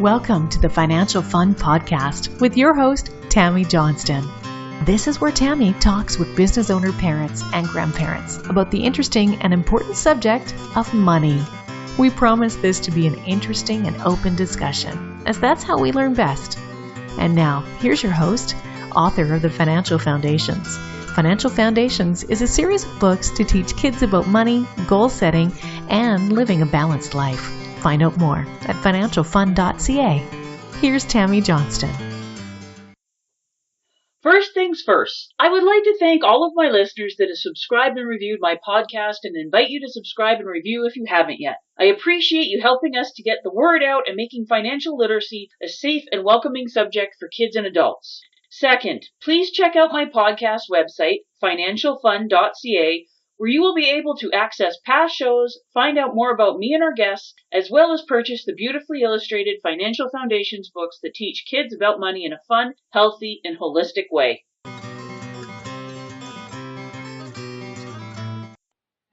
Welcome to the Financial Fun Podcast with your host, Tammy Johnston. This is where Tammy talks with business owner parents and grandparents about the interesting and important subject of money. We promise this to be an interesting and open discussion, as that's how we learn best. And now, here's your host, author of the Financial Foundations. Financial Foundations is a series of books to teach kids about money, goal setting, and living a balanced life. Find out more at financialfun.ca. Here's Tammy Johnston. First things first, I would like to thank all of my listeners that have subscribed and reviewed my podcast and invite you to subscribe and review if you haven't yet. I appreciate you helping us to get the word out and making financial literacy a safe and welcoming subject for kids and adults. Second, please check out my podcast website, financialfun.ca, where you will be able to access past shows, find out more about me and our guests, as well as purchase the beautifully illustrated Financial Foundations books that teach kids about money in a fun, healthy, and holistic way.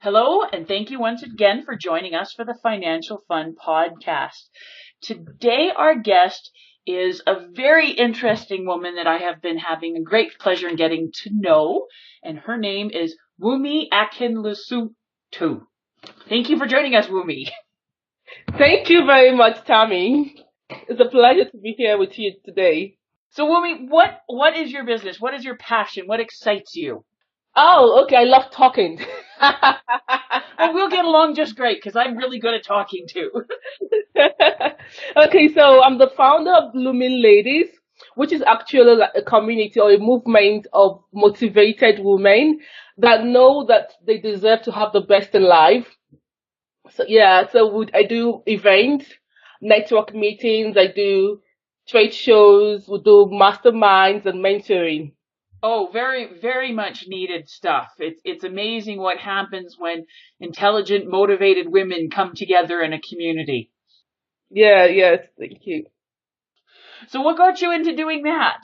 Hello, and thank you once again for joining us for the Financial Fun Podcast. Today, our guest is a very interesting woman that I have been having a great pleasure in getting to know, and her name is Wunmi Akinlosotu. Thank you for joining us, Wunmi. Thank you very much, Tammy. It's a pleasure to be here with you today. So, Wunmi, what is your business? What is your passion? What excites you? Oh, okay. I love talking. Well, we'll get along just great because I'm really good at talking too. Okay, so I'm the founder of Blooming Ladies, which is actually like a community or a movement of motivated women that know that they deserve to have the best in life. So I do events, network meetings, I do trade shows, we do masterminds and mentoring. Oh, very, very much needed stuff. It's amazing what happens when intelligent, motivated women come together in a community. Yes, thank you. So what got you into doing that?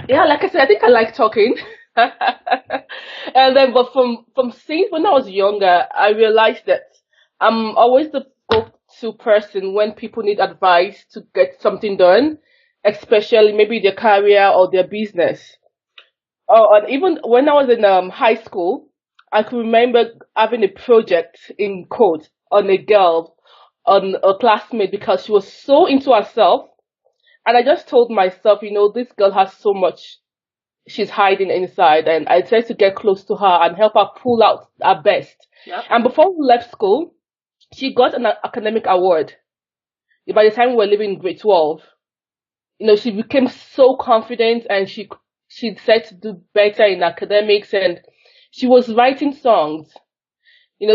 Yeah, like I said, I think I like talking. But from since when I was younger, I realized that I'm always the go-to person when people need advice to get something done, especially maybe their career or their business. Oh, and even when I was in high school, I could remember having a project in code on a classmate, because she was so into herself. And I just told myself, this girl has so much she's hiding inside. And I tried to get close to her and help her pull out her best. Yep. And before we left school, she got an academic award. By the time we were leaving in grade 12, she became so confident and she decided to do better in academics, and she was writing songs.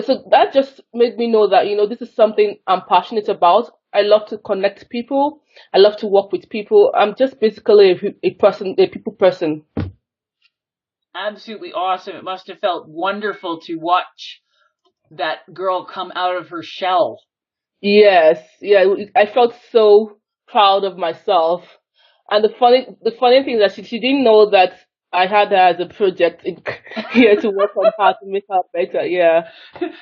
So that just made me know that, this is something I'm passionate about. I love to connect people. I love to work with people. I'm just basically a people person. Absolutely awesome. It must have felt wonderful to watch that girl come out of her shell. Yes. Yeah. I felt so proud of myself. And the funny thing is that she didn't know that I had her as a project here to work on how to make her better. Yeah.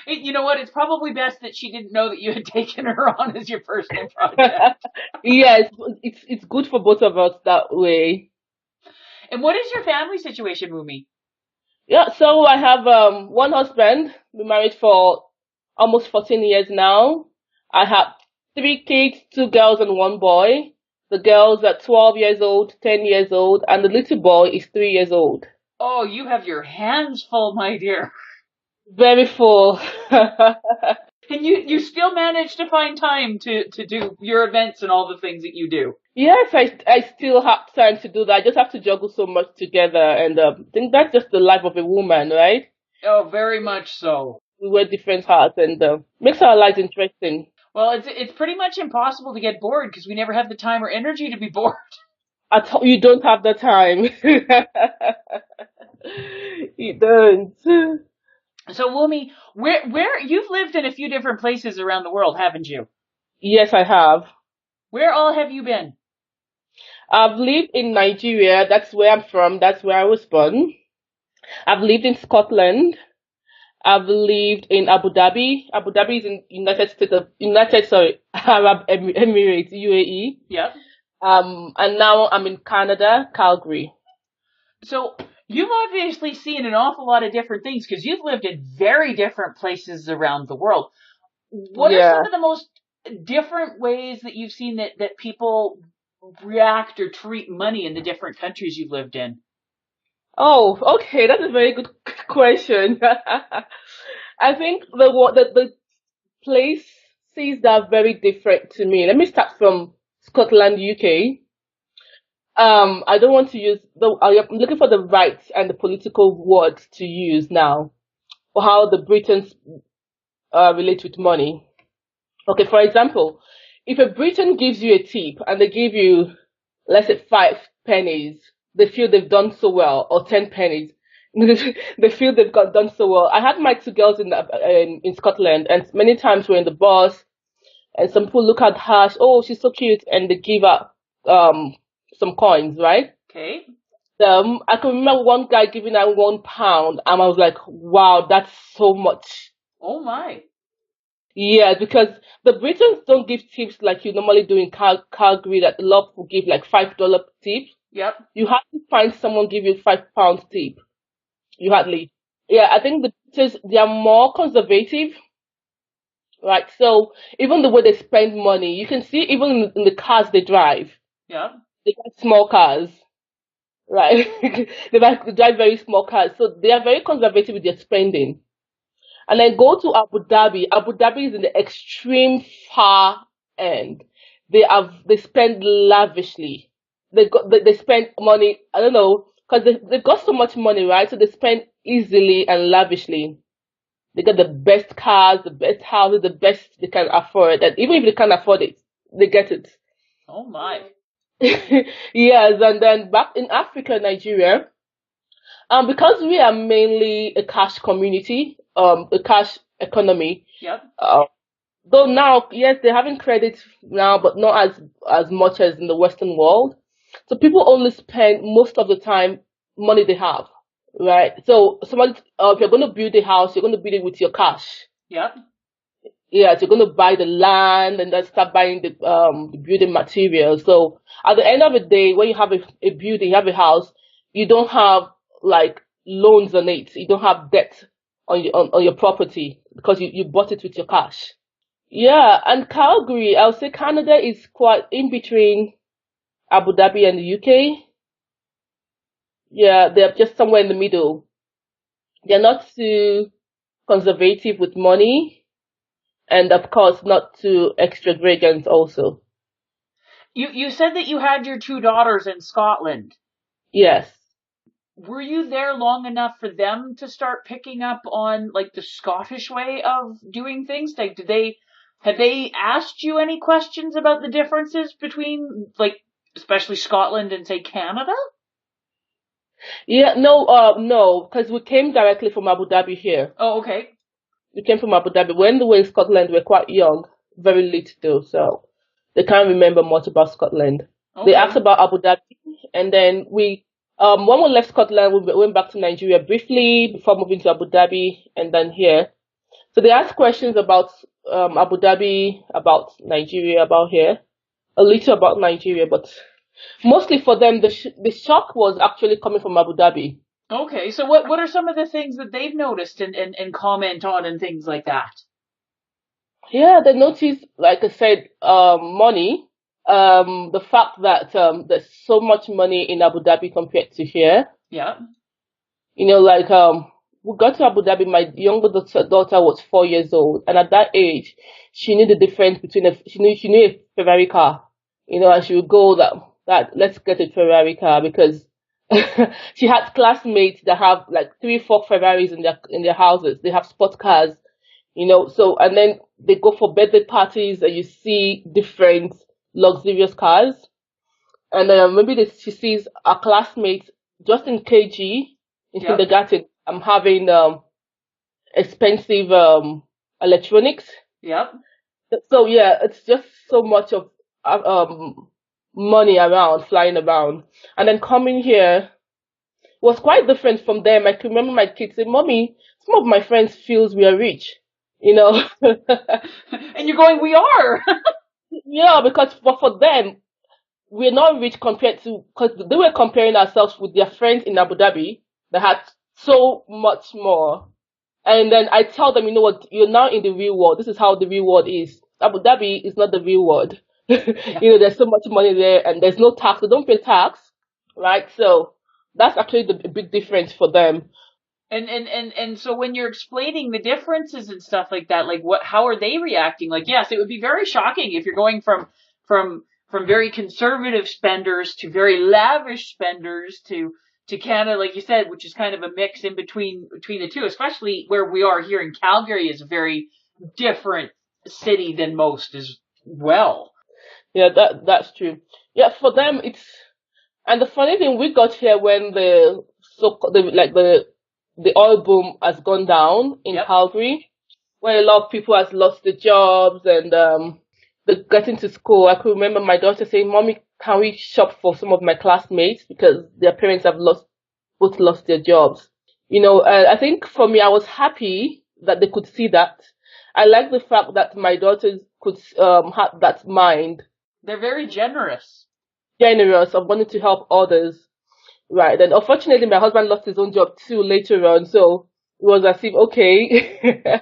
You know what? It's probably best that she didn't know that you had taken her on as your personal project. Yes, it's good for both of us that way. And what is your family situation, Wunmi? Yeah, so I have one husband. Been married for almost 14 years now. I have 3 kids, 2 girls and 1 boy. The girls are 12 years old, 10 years old, and the little boy is 3 years old. Oh, you have your hands full, my dear. Very full. And you still manage to find time to do your events and all the things that you do. Yes, I still have time to do that. I just have to juggle so much together, and I think that's just the life of a woman, right? Oh, very much so. We wear different hats, and makes our lives interesting. Well, it's pretty much impossible to get bored because we never have the time or energy to be bored. You don't have the time. You don't. So, Wunmi, where you've lived in a few different places around the world, haven't you? Yes, I have. Where all have you been? I've lived in Nigeria. That's where I'm from. That's where I was born. I've lived in Scotland. I've lived in Abu Dhabi. Abu Dhabi is in Emirates, UAE. Yep. And now I'm in Canada, Calgary. So you've obviously seen an awful lot of different things because you've lived in very different places around the world. What are some Yeah. of the most different ways that you've seen that people react or treat money in the different countries you've lived in? Oh, okay, that's a very good question. I think the places that are very different to me. Let me start from Scotland, UK. I don't want to use I'm looking for the right and the political words to use now for how the Britons relate with money. Okay, for example, if a Briton gives you a tip and they give you, let's say, 5 pennies, they feel they've done so well, or 10 pennies, they feel they've got done so well. I had my two girls in Scotland, and many times we're in the bus, and some people look at her, oh, she's so cute, and they give her some coins, right? Okay. I can remember one guy giving her £1, and I was like, wow, that's so much. Oh my. Yeah, because the Britons don't give tips like you normally do in Calgary, that a lot of people give like $5 tips. Yep. You have to find someone give you £5 tip. You hardly. Yeah, I think the Britons, they are more conservative, right? So even the way they spend money, you can see even in the cars they drive. Yep. They got small cars, right? They drive very small cars, so they are very conservative with their spending. And then go to Abu Dhabi. Abu Dhabi is in the extreme far end. They spend lavishly. They spend money. I don't know, because they've got so much money, right? So they spend easily and lavishly. They get the best cars, the best houses, the best they can afford. And even if they can't afford it, they get it. Oh my. Yes, and then back in Africa, Nigeria, because we are mainly a cash community, a cash economy. Yep. Though now, yes, they're having credit now, but not as much as in the Western world. So people only spend most of the time money they have, right? So if you're going to build a house, you're going to build it with your cash. Yep. Yeah, so you're going to buy the land and then start buying the building materials. So at the end of the day, when you have a building, you have a house, you don't have like loans on it. You don't have debt on your property because you bought it with your cash. Yeah, and Calgary, I would say Canada is quite in between Abu Dhabi and the UK. Yeah, they're just somewhere in the middle. They're not too conservative with money, and of course not too extravagant also. You said that you had your two daughters in Scotland. Yes. Were you there long enough for them to start picking up on like the Scottish way of doing things? Like, have they asked you any questions about the differences between, like, especially Scotland and say Canada? Yeah, no, because we came directly from Abu Dhabi here. Oh, okay. We came from Abu Dhabi. When we were in Scotland, we were quite young, very little, so they can't remember much about Scotland. Okay. They asked about Abu Dhabi, and then when we left Scotland, we went back to Nigeria briefly before moving to Abu Dhabi, and then here. So they asked questions about Abu Dhabi, about Nigeria, about here, a little about Nigeria, but mostly for them, the shock was actually coming from Abu Dhabi. Okay, so what are some of the things that they've noticed and comment on and things like that? Yeah, they noticed, like I said, money. The fact that there's so much money in Abu Dhabi compared to here. Yeah. You know, like we got to Abu Dhabi. My younger daughter was 4 years old, and at that age, she knew the difference between she knew a Ferrari car. You know, and she would go that let's get a Ferrari car because she had classmates that have like 3, 4 Ferraris in their houses. They have sports cars, you know. So and then they go for birthday parties, and you see different luxurious cars. And maybe she sees a classmate just in KG in Yep. kindergarten. I'm having expensive electronics. Yep. So yeah, it's just so much of money around, flying around, and then coming here was quite different from them. I can remember my kids saying, "Mommy, some of my friends feels we are rich," you know. And you're going, we are. Yeah, because for them, we're not rich compared to, because they were comparing ourselves with their friends in Abu Dhabi that had so much more. And then I tell them, you know what, you're now in the real world. This is how the real world is. Abu Dhabi is not the real world. Yeah. There's so much money there and there's no tax. They don't pay tax, right? So that's actually the big difference for them. And so when you're explaining the differences and stuff like that, like how are they reacting? Like, yes, it would be very shocking if you're going from from very conservative spenders to very lavish spenders to Canada, like you said, which is kind of a mix in between the two, especially where we are here in Calgary is a very different city than most as well. Yeah, that's true. Yeah, for them it's, and the funny thing, we got here when the oil boom has gone down in Yep. Calgary, where a lot of people has lost their jobs and they're getting to school. I could remember my daughter saying, "Mommy, can we shop for some of my classmates because their parents have both lost their jobs?" I think for me, I was happy that they could see that. I like the fact that my daughters could have that mind, They're very generous. generous of wanting to help others. Right. And unfortunately, my husband lost his own job too later on. So it was as if, okay,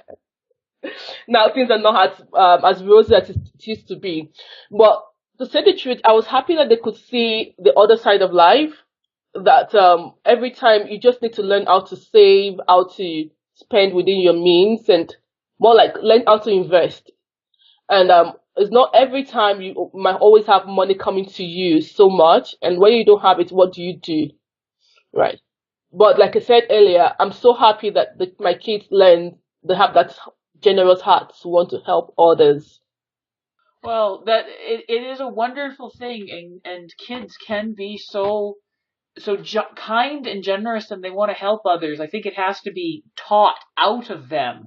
now things are not as rosy as it used to be. But to say the truth, I was happy that they could see the other side of life. That every time you just need to learn how to save, how to spend within your means, and more like learn how to invest. And it's not every time you might always have money coming to you so much. And when you don't have it, what do you do? Right. But like I said earlier, I'm so happy that my kids learn, they have that generous heart to want to help others. Well, that it is a wonderful thing, and kids can be so kind and generous, and they want to help others. I think it has to be taught out of them.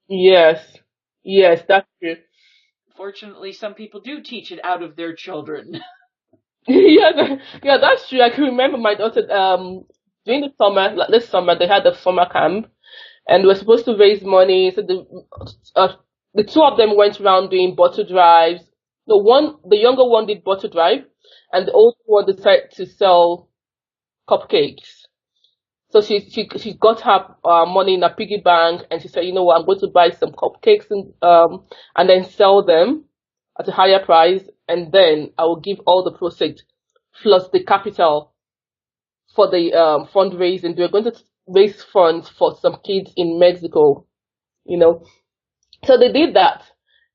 Yes. Yes, that's true. Fortunately, some people do teach it out of their children. Yeah, yeah, that's true. I can remember my daughter, during the summer, like this summer, they had a summer camp and we were supposed to raise money. So the two of them went around doing bottle drives. The younger one did bottle drive and the older one decided to sell cupcakes. So she got her money in a piggy bank and she said, you know what, I'm going to buy some cupcakes and then sell them at a higher price, and then I will give all the proceeds plus the capital for the fundraising. They're going to raise funds for some kids in Mexico, you know. So they did that.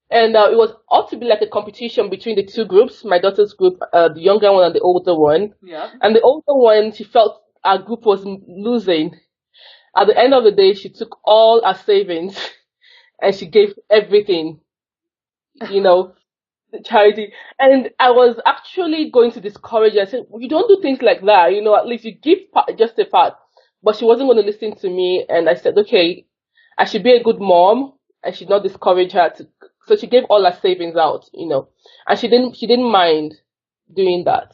And it was ought to be like a competition between the two groups, my daughter's group, the younger one and the older one. Yeah. And the older one, she felt our group was losing. At the end of the day, she took all her savings and she gave everything, you know, the charity. And I was actually going to discourage her. I said, well, you don't do things like that, at least you give just a part. But she wasn't going to listen to me. And I said, okay, I should be a good mom. I should not discourage her so she gave all her savings out, and she didn't mind doing that.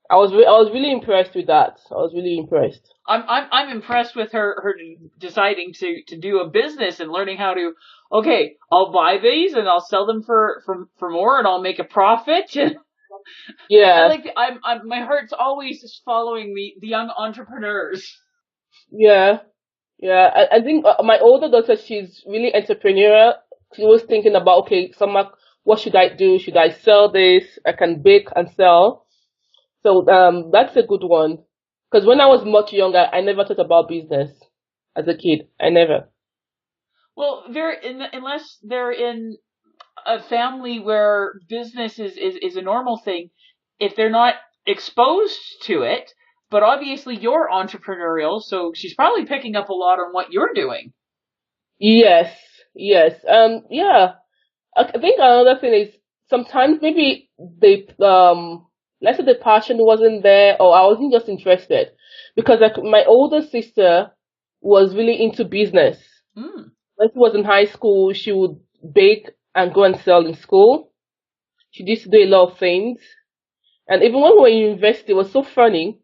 I was really impressed with that. I was really impressed. I'm impressed with her deciding to do a business and learning how to, okay, I'll buy these and I'll sell them for more and I'll make a profit. Yeah. I'm my heart's always just following the young entrepreneurs. Yeah. Yeah. I think my older daughter, she's really entrepreneurial. She was thinking about, okay, summer, what should I do? Should I sell this? I can bake and sell. So that's a good one. Because when I was much younger, I never thought about business as a kid. I never. Well, unless they're in a family where business is a normal thing, if they're not exposed to it, but obviously you're entrepreneurial, so she's probably picking up a lot on what you're doing. Yes, yes. Yeah. I think another thing is sometimes maybe let's say the passion wasn't there or I wasn't just interested because like my older sister was really into business. Mm. When she was in high school, she would bake and go and sell in school. She used to do a lot of things. And even when we were in university, it was so funny.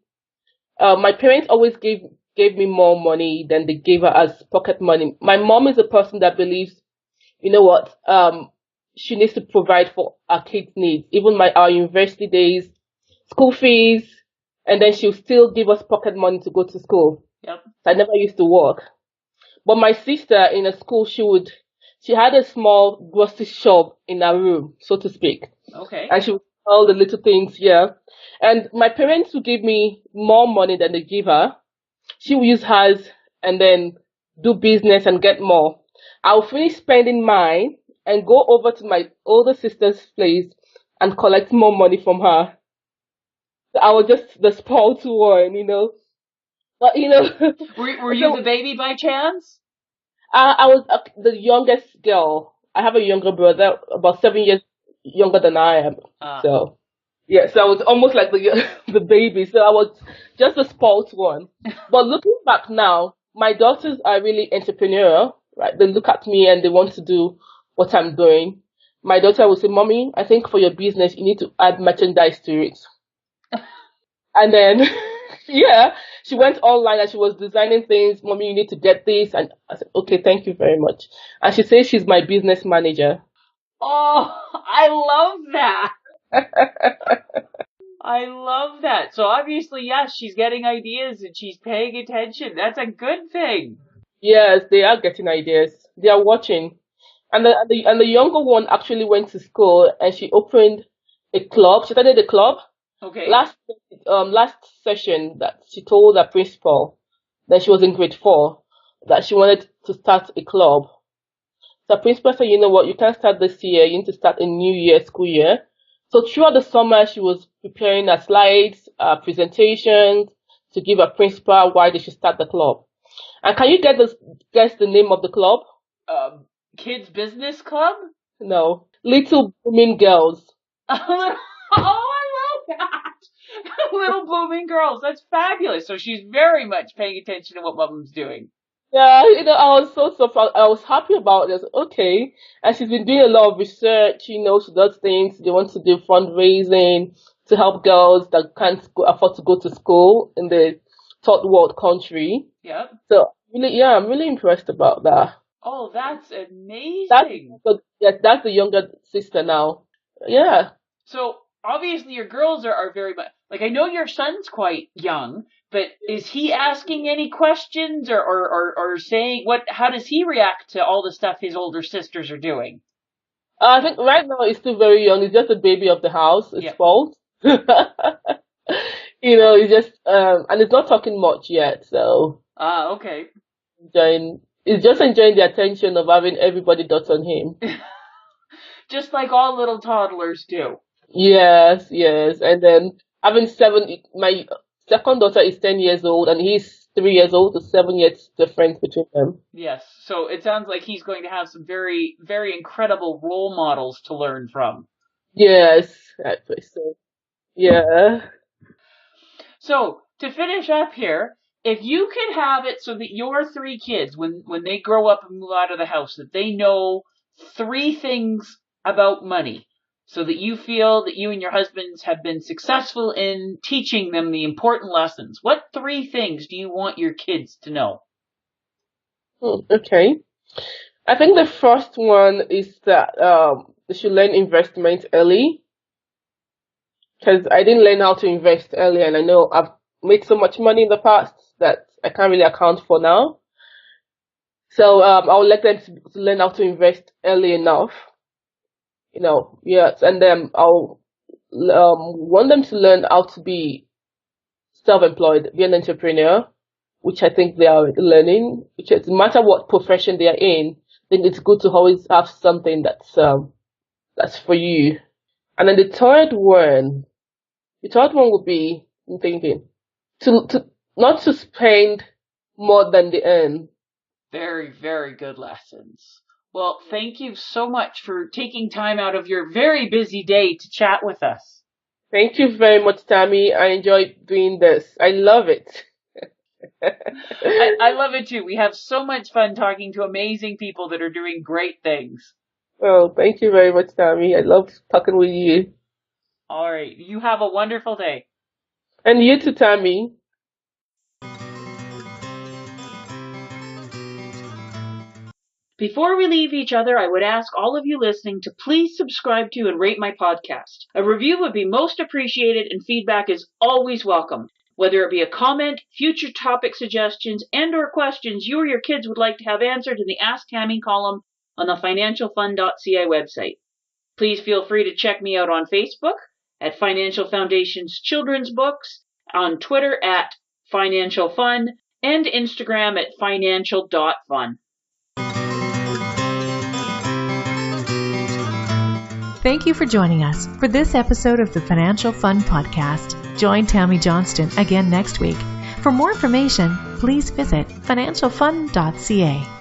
My parents always gave me more money than they gave her as pocket money. My mom is a person that believes, you know what, she needs to provide for our kids' needs, even our university days, school fees, and then she'll still give us pocket money to go to school. Yep. So I never used to work. But my sister in a school, she had a small grocery shop in her room, so to speak. Okay. And she would sell all the little things, yeah. And my parents would give me more money than they give her. She will use hers and then do business and get more. I'll finish spending mine and go over to my older sister's place and collect more money from her. So I was just the spoiled one. But Were you so the baby by chance? I was the youngest girl. I have a younger brother, about 7 years younger than I am. So yeah, so I was almost like the the baby. So I was just a spoiled one. But looking back now, my daughters are really entrepreneurial, right? They look at me and they want to do what I'm doing. My daughter will say, "Mommy, I think for your business you need to add merchandise to it." And then, yeah, she went online and she was designing things. Mommy, you need to get this. And I said, okay, thank you very much. And she says she's my business manager. Oh, I love that. I love that. So obviously, yes, she's getting ideas and she's paying attention. That's a good thing. Yes, they are getting ideas. They are watching. And the younger one actually went to school and she opened a club. She started a club. Okay. Last session that she told her principal that she was in grade 4 that she wanted to start a club. So the principal said, you know what, you can't start this year, you need to start a new year, school year. So throughout the summer she was preparing her slides, presentations to give her principal why they should start the club. And can you guess the name of the club? Kids Business Club? No. Little Blooming Girls. Oh, I love that. Little Blooming Girls. That's fabulous. So she's very much paying attention to what Mom's doing. Yeah, I was so surprised. I was happy about this. Okay. And she's been doing a lot of research, she does things. They want to do fundraising to help girls that can't afford to go to school in the third world country. Yep. So, really, yeah, I'm really impressed about that. Oh, that's amazing. That's the younger sister now. Yeah. So, obviously your girls are very much, like, I know your son's quite young, but is he asking any questions or saying how does he react to all the stuff his older sisters are doing? I think right now he's still very young. He's just a baby of the house. It's fault. He's just, and he's not talking much yet, so. Okay. He's just enjoying the attention of having everybody dot on him. Just like all little toddlers do. Yes. And then having my second daughter is 10 years old and he's 3 years old, so 7 years difference between them. Yes. So it sounds like he's going to have some very, very incredible role models to learn from. Yes, actually. So, yeah. So to finish up here, if you could have it so that your 3 kids, when they grow up and move out of the house, that they know 3 things about money, so that you feel that you and your husbands have been successful in teaching them the important lessons, what 3 things do you want your kids to know? Okay. I think the first one is that they should learn investment early. Because I didn't learn how to invest early, and I know I've made so much money in the past that I can't really account for now. So I'll let them to learn how to invest early enough. Yes, and then I'll want them to learn how to be self-employed, be an entrepreneur, which I think they are already learning. Which is, no matter what profession they are in, I think it's good to always have something that's for you. And then the third one would be, I'm thinking, to not to spend more than they earn. Very, very good lessons. Well, thank you so much for taking time out of your very busy day to chat with us. Thank you very much, Tammy. I enjoy doing this. I love it. I love it too. We have so much fun talking to amazing people that are doing great things. Well, thank you very much, Tammy. I love talking with you. All right. You have a wonderful day. And you too, Tammy. Before we leave each other, I would ask all of you listening to please subscribe to and rate my podcast. A review would be most appreciated, and feedback is always welcome. Whether it be a comment, future topic suggestions, and/or questions you or your kids would like to have answered in the Ask Tammy column on the financialfund.ca website. Please feel free to check me out on Facebook at Financial Foundation's Children's Books, on Twitter at Financial Fun, and Instagram at financial.fun. Thank you for joining us for this episode of the Financial Fun Podcast. Join Tammy Johnston again next week. For more information, please visit financialfun.ca.